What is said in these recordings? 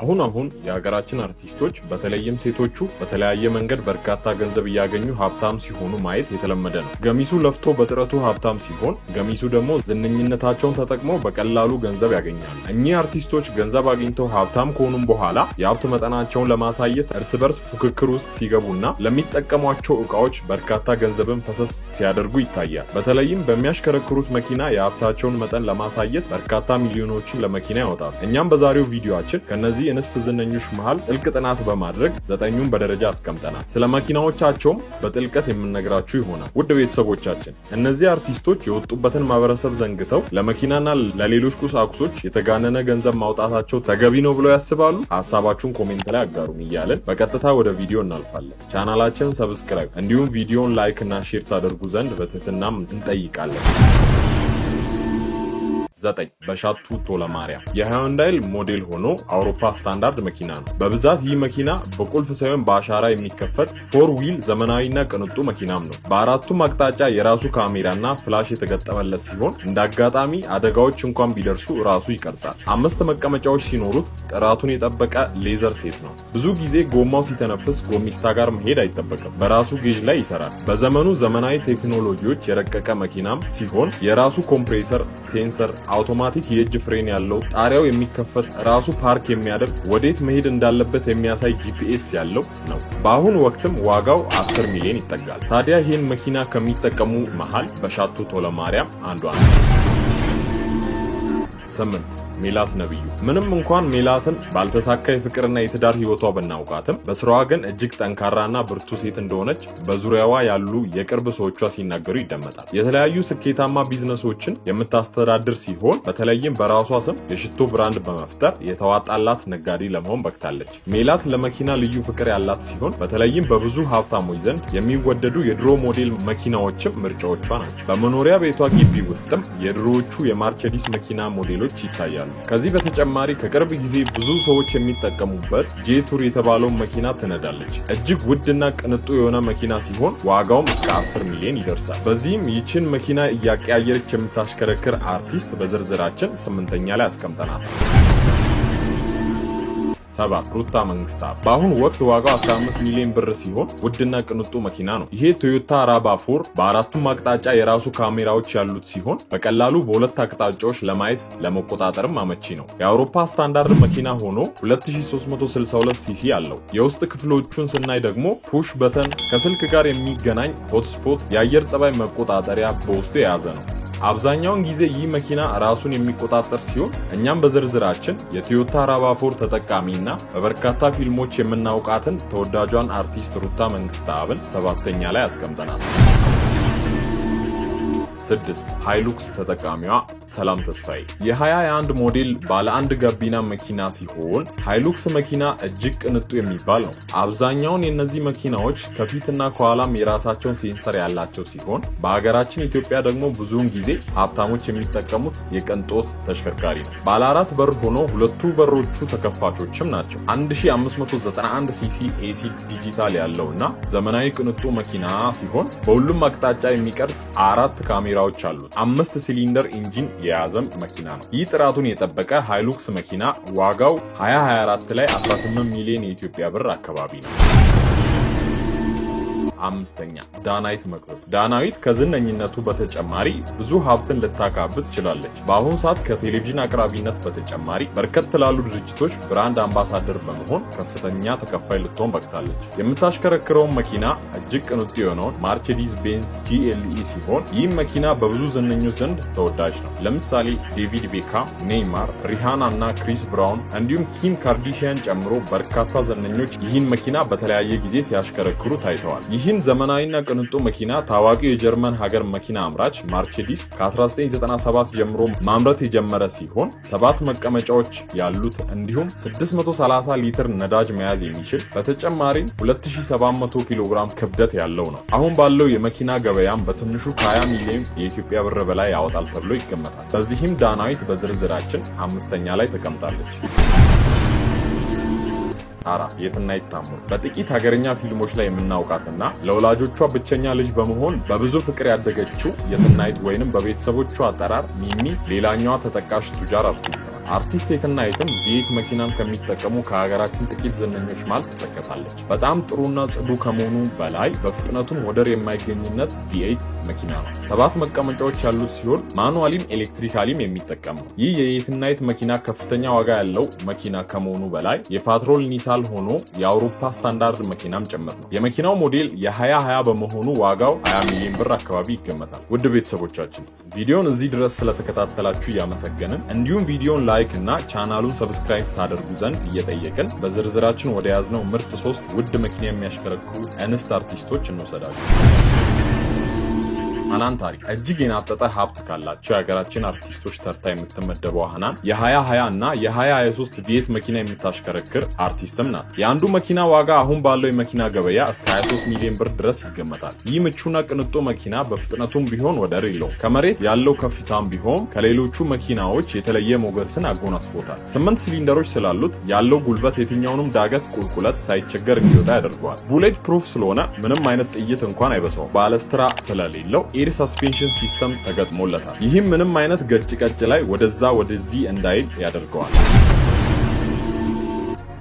አሁን የሀገራችን አርቲስቶች በተለይም ሴቶቹ በተለያየ መንገድ በርካታ ገንዘብ ያገኙ ሀብታም ሲሆኑ ማየት የተለመደ ነው። ገሚሱ ለፍቶ በጥረቱ ሀብታም ሲሆን፣ ገሚሱ ደግሞ ዝነኝነታቸውን ተጠቅመው በቀላሉ ገንዘብ ያገኛሉ። እኚህ አርቲስቶች ገንዘብ አግኝተው ሀብታም ከሆኑም በኋላ የሀብት መጠናቸውን ለማሳየት እርስ በርስ ፉክክር ውስጥ ሲገቡና ለሚጠቀሟቸው ዕቃዎች በርካታ ገንዘብን ፈሰስ ሲያደርጉ ይታያል። በተለይም በሚያሽከረክሩት መኪና የሀብታቸውን መጠን ለማሳየት በርካታ ሚሊዮኖችን ለመኪና ያወጣሉ። እኛም በዛሬው ቪዲዮአችን ከነዚህ የእንስት ዝነኞች መሃል ጥልቅ ጥናት በማድረግ 9ኙን በደረጃ አስቀምጠናል። ስለ መኪናዎቻቸውም በጥልቀት የምንነግራችሁ ይሆናል። ውድ ቤተሰቦቻችን እነዚህ አርቲስቶች የወጡበትን ማህበረሰብ ዘንግተው ለመኪናና ለሌሎች ቁሳቁሶች የተጋነነ ገንዘብ ማውጣታቸው ተገቢ ነው ብለው ያስባሉ? ሐሳባችሁን ኮሜንት ላይ አጋሩን እያለን በቀጥታ ወደ ቪዲዮ እናልፋለን። ቻናላችንን ሰብስክራይብ እንዲሁም ቪዲዮን ላይክ እና ሼር ታደርጉ ዘንድ በትህትና እንጠይቃለን። 9 በሻቱ ቶለማርያም የሃይንዳይ ሞዴል ሆኖ አውሮፓ ስታንዳርድ መኪና ነው። በብዛት ይህ መኪና በቁልፍ ሳይሆን በአሻራ የሚከፈት 4 ዊል ዘመናዊና ቅንጡ መኪናም ነው። በአራቱም አቅጣጫ የራሱ ካሜራና ፍላሽ የተገጠመለት ሲሆን እንደ አጋጣሚ አደጋዎች እንኳን ቢደርሱ ራሱ ይቀርጻል። 5 መቀመጫዎች ሲኖሩት ጥራቱን የጠበቀ ሌዘር ሴት ነው። ብዙ ጊዜ ጎማው ሲተነፍስ ጎሚስታ ጋር መሄድ አይጠበቅም፣ በራሱ ጌጅ ላይ ይሰራል። በዘመኑ ዘመናዊ ቴክኖሎጂዎች የረቀቀ መኪናም ሲሆን የራሱ ኮምፕሬሰር፣ ሴንሰር፣ አውቶማቲክ የእጅ ፍሬን ያለው፣ ጣሪያው የሚከፈት፣ ራሱ ፓርክ የሚያደርግ፣ ወዴት መሄድ እንዳለበት የሚያሳይ ጂፒኤስ ያለው ነው። በአሁኑ ወቅትም ዋጋው 10 ሚሊዮን ይጠጋል። ታዲያ ይህን መኪና ከሚጠቀሙ መሃል በሻቱ ቶለማርያም አንዷ ነው። 8 ሜላት ነብዩ ምንም እንኳን ሜላትን ባልተሳካ የፍቅርና የትዳር ህይወቷ ብናውቃትም በስራዋ ግን እጅግ ጠንካራና ብርቱ ሴት እንደሆነች በዙሪያዋ ያሉ የቅርብ ሰዎቿ ሲናገሩ ይደመጣል። የተለያዩ ስኬታማ ቢዝነሶችን የምታስተዳድር ሲሆን በተለይም በራሷ ስም የሽቶ ብራንድ በመፍጠር የተዋጣላት ነጋዴ ለመሆን በቅታለች። ሜላት ለመኪና ልዩ ፍቅር ያላት ሲሆን በተለይም በብዙ ሀብታሞች ዘንድ የሚወደዱ የድሮ ሞዴል መኪናዎችም ምርጫዎቿ ናቸው። በመኖሪያ ቤቷ ግቢ ውስጥም የድሮዎቹ የማርቸዲስ መኪና ሞዴሎች ይታያሉ። ከዚህ በተጨማሪ ከቅርብ ጊዜ ብዙ ሰዎች የሚጠቀሙበት ጄቱር የተባለውን መኪና ትነዳለች። እጅግ ውድና ቅንጡ የሆነ መኪና ሲሆን ዋጋውም እስከ 10 ሚሊዮን ይደርሳል። በዚህም ይህችን መኪና እያቀያየረች የምታሽከረክር አርቲስት በዝርዝራችን 8ኛ ላይ አስቀምጠናል። 7 ሩታ መንግስታብ በአሁኑ ወቅት ዋጋው 15 ሚሊዮን ብር ሲሆን ውድና ቅንጡ መኪና ነው። ይሄ ቶዮታ ራቫ4 በአራቱም አቅጣጫ የራሱ ካሜራዎች ያሉት ሲሆን በቀላሉ በሁለት አቅጣጫዎች ለማየት ለመቆጣጠርም አመቺ ነው። የአውሮፓ ስታንዳርድ መኪና ሆኖ 2362 ሲሲ አለው። የውስጥ ክፍሎቹን ስናይ ደግሞ ፑሽ በተን፣ ከስልክ ጋር የሚገናኝ ሆትስፖት፣ የአየር ጸባይ መቆጣጠሪያ በውስጡ የያዘ ነው። አብዛኛውን ጊዜ ይህ መኪና ራሱን የሚቆጣጠር ሲሆን እኛም በዝርዝራችን የቶዮታ ራቫ4 ተጠቃሚና በበርካታ ፊልሞች የምናውቃትን ተወዳጇን አርቲስት ሩታ መንግስታብን 7ኛ ላይ አስቀምጠናል። 6 ሃይሉክስ ተጠቃሚዋ ሰላም ተስፋዬ የ2021 ሞዴል ባለ አንድ ጋቢና መኪና ሲሆን ሃይሉክስ መኪና እጅግ ቅንጡ የሚባል ነው። አብዛኛውን የእነዚህ መኪናዎች ከፊትና ከኋላም የራሳቸውን ሴንሰር ያላቸው ሲሆን በሀገራችን ኢትዮጵያ ደግሞ ብዙውን ጊዜ ሀብታሞች የሚጠቀሙት የቅንጦት ተሽከርካሪ ነው። ባለ 4 በር ሆኖ ሁለቱ በሮቹ ተከፋቾችም ናቸው። 1591 ሲሲ ኤሲ ዲጂታል ያለውና ዘመናዊ ቅንጡ መኪና ሲሆን በሁሉም አቅጣጫ የሚቀርጽ 4 ካሜራዎች አሉት። 5 ሲሊንደር ኢንጂን የያዘም መኪና ነው። ይህ ጥራቱን የጠበቀ ሃይሉክስ መኪና ዋጋው 2024 ላይ 18 ሚሊዮን የኢትዮጵያ ብር አካባቢ ነው። 5ኛ ዳናይት መክብብ ዳናዊት ከዝነኝነቱ በተጨማሪ ብዙ ሀብትን ልታካብት ትችላለች። በአሁኑ ሰዓት ከቴሌቪዥን አቅራቢነት በተጨማሪ በርከት ላሉ ድርጅቶች ብራንድ አምባሳደር በመሆን ከፍተኛ ተከፋይ ልትሆን በቅታለች። የምታሽከረክረውን መኪና እጅግ ቅንጡ የሆነውን ማርቼዲስ ቤንዝ GLE ሲሆን ይህም መኪና በብዙ ዝነኞች ዘንድ ተወዳጅ ነው። ለምሳሌ ዴቪድ ቤካም፣ ኔይማር፣ ሪሃና እና ክሪስ ብራውን እንዲሁም ኪም ካርዲሽያን ጨምሮ በርካታ ዝነኞች ይህን መኪና በተለያየ ጊዜ ሲያሽከረክሩ ታይተዋል። ይህን ዘመናዊና ቅንጡ መኪና ታዋቂው የጀርመን ሀገር መኪና አምራች ማርቼዲስ ከ1997 ጀምሮ ማምረት የጀመረ ሲሆን 7 መቀመጫዎች ያሉት እንዲሁም 630 ሊትር ነዳጅ መያዝ የሚችል በተጨማሪም 2700 ኪሎ ግራም ክብደት ያለው ነው። አሁን ባለው የመኪና ገበያም በትንሹ ከ20 ሚሊዮን የኢትዮጵያ ብር በላይ ያወጣል ተብሎ ይገመታል። በዚህም ዳናዊት በዝርዝራችን 5ኛ ላይ ተቀምጣለች። 4 የትናየት ታምሩ በጥቂት ሀገርኛ ፊልሞች ላይ የምናውቃትና ለወላጆቿ ብቸኛ ልጅ በመሆን በብዙ ፍቅር ያደገችው የትናየት ወይንም በቤተሰቦቿ አጠራር ሚሚ ሌላኛዋ ተጠቃሽ ቱጃር አርቲስት ናት። አርቲስት የትናየትም V8 መኪናን ከሚጠቀሙ ከሀገራችን ጥቂት ዝነኞች መሃል ትጠቀሳለች። በጣም ጥሩና ጽዱ ከመሆኑ በላይ በፍጥነቱም ወደር የማይገኝነት V8 መኪና ነው። 7 መቀመጫዎች ያሉት ሲሆን ማኑዋሊም ኤሌክትሪካሊም የሚጠቀም ነው። ይህ የየትናየት መኪና ከፍተኛ ዋጋ ያለው መኪና ከመሆኑ በላይ የፓትሮል ኒሳን ሆኖ የአውሮፓ ስታንዳርድ መኪናም ጭምር ነው። የመኪናው ሞዴል የ2020 በመሆኑ ዋጋው 20 ሚሊዮን ብር አካባቢ ይገመታል። ውድ ቤተሰቦቻችን ቪዲዮን እዚህ ድረስ ስለተከታተላችሁ እያመሰገንን እንዲሁም ቪዲዮን ላይክ እና ቻናሉን ሰብስክራይብ ታደርጉ ዘንድ እየጠየቅን በዝርዝራችን ወደ ያዝነው ምርጥ 3 ውድ መኪና የሚያሽከረክሩ እንስት አርቲስቶች እንወሰዳለን። ሃናን ታሪክ እጅግ የናጠጠ ሀብት ካላቸው የሀገራችን አርቲስቶች ተርታ የምትመደበው ሃናን የ2020 እና የ2023 V8 መኪና የምታሽከረክር አርቲስትም ናት። የአንዱ መኪና ዋጋ አሁን ባለው የመኪና ገበያ እስከ 23 ሚሊዮን ብር ድረስ ይገመታል። ይህ ምቹና ቅንጡ መኪና በፍጥነቱም ቢሆን ወደር የለውም። ከመሬት ያለው ከፍታም ቢሆን ከሌሎቹ መኪናዎች የተለየ ሞገስን አጎናጽፎታል። 8 ሲሊንደሮች ስላሉት ያለው ጉልበት የትኛውንም ዳገት ቁልቁለት ሳይቸገር እንዲወጣ ያደርገዋል። ቡሌት ፕሩፍ ስለሆነ ምንም አይነት ጥይት እንኳን አይበሳውም። ባለስትራ ስለሌለው ኤር ሰስፔንሽን ሲስተም ተገጥሞለታል። ይህም ምንም አይነት ገጭ ላይ ወደዛ ወደዚህ እንዳይል ያደርገዋል።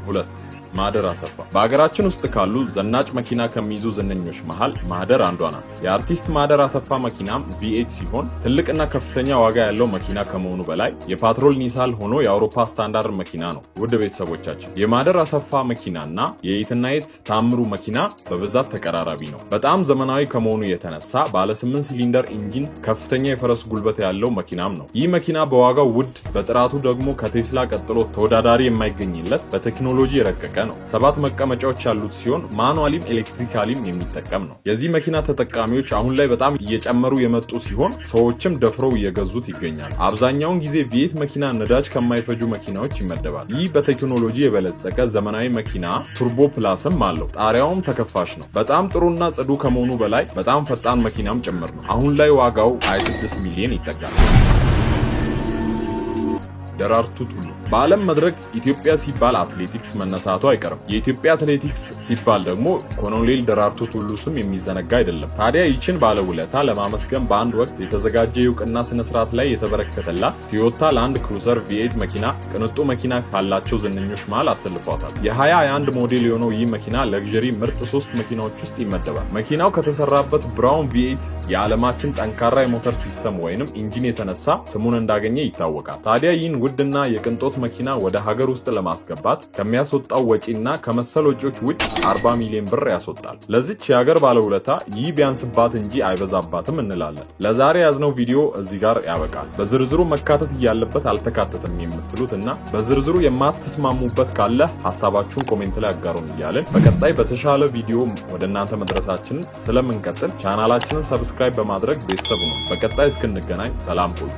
2 ማህደር አሰፋ በሀገራችን ውስጥ ካሉ ዘናጭ መኪና ከሚይዙ ዝነኞች መሃል ማህደር አንዷ ናት። የአርቲስት ማህደር አሰፋ መኪናም V8 ሲሆን ትልቅና ከፍተኛ ዋጋ ያለው መኪና ከመሆኑ በላይ የፓትሮል ኒሳን ሆኖ የአውሮፓ ስታንዳርድ መኪና ነው። ውድ ቤተሰቦቻችን የማህደር አሰፋ መኪናና የየትናየት ታምሩ መኪና በብዛት ተቀራራቢ ነው። በጣም ዘመናዊ ከመሆኑ የተነሳ ባለ 8 ሲሊንደር ኢንጂን ከፍተኛ የፈረስ ጉልበት ያለው መኪናም ነው። ይህ መኪና በዋጋው ውድ፣ በጥራቱ ደግሞ ከቴስላ ቀጥሎ ተወዳዳሪ የማይገኝለት በቴክኖሎጂ የረቀቀ ነው። 7 መቀመጫዎች ያሉት ሲሆን ማኑዋሊም ኤሌክትሪካሊም የሚጠቀም ነው። የዚህ መኪና ተጠቃሚዎች አሁን ላይ በጣም እየጨመሩ የመጡ ሲሆን ሰዎችም ደፍረው እየገዙት ይገኛል። አብዛኛውን ጊዜ V8 መኪና ነዳጅ ከማይፈጁ መኪናዎች ይመደባል። ይህ በቴክኖሎጂ የበለጸቀ ዘመናዊ መኪና ቱርቦ ፕላስም አለው። ጣሪያውም ተከፋሽ ነው። በጣም ጥሩና ጽዱ ከመሆኑ በላይ በጣም ፈጣን መኪናም ጭምር ነው። አሁን ላይ ዋጋው 26 ሚሊዮን ይጠጋል። ደራርቱ ቱሉ በዓለም መድረክ ኢትዮጵያ ሲባል አትሌቲክስ መነሳቱ አይቀርም። የኢትዮጵያ አትሌቲክስ ሲባል ደግሞ ኮሎኔል ደራርቱ ቱሉ ስም የሚዘነጋ አይደለም። ታዲያ ይችን ባለውለታ ለማመስገን በአንድ ወቅት የተዘጋጀ የእውቅና ስነስርዓት ላይ የተበረከተላት ቶዮታ ላንድ ክሩዘር V8 መኪና ቅንጡ መኪና ካላቸው ዝነኞች መሃል አሰልፏታል። የ2021 ሞዴል የሆነው ይህ መኪና ለግዠሪ ምርጥ 3 መኪናዎች ውስጥ ይመደባል። መኪናው ከተሰራበት ብራውን V8 የዓለማችን ጠንካራ የሞተር ሲስተም ወይንም ኢንጂን የተነሳ ስሙን እንዳገኘ ይታወቃል። ታዲያ ይህን ውድና የቅንጦት መኪና ወደ ሀገር ውስጥ ለማስገባት ከሚያስወጣው ወጪና ከመሰል ወጪዎች ውጭ 40 ሚሊዮን ብር ያስወጣል። ለዚች የሀገር ባለውለታ ይህ ቢያንስባት እንጂ አይበዛባትም እንላለን። ለዛሬ ያዝነው ቪዲዮ እዚህ ጋር ያበቃል። በዝርዝሩ መካተት እያለበት አልተካተተም የምትሉት እና በዝርዝሩ የማትስማሙበት ካለ ሀሳባችሁን ኮሜንት ላይ አጋሩን እያልን በቀጣይ በተሻለ ቪዲዮ ወደ እናንተ መድረሳችንን ስለምንቀጥል ቻናላችንን ሰብስክራይብ በማድረግ ቤተሰቡ ነው። በቀጣይ እስክንገናኝ ሰላም ቆዩ።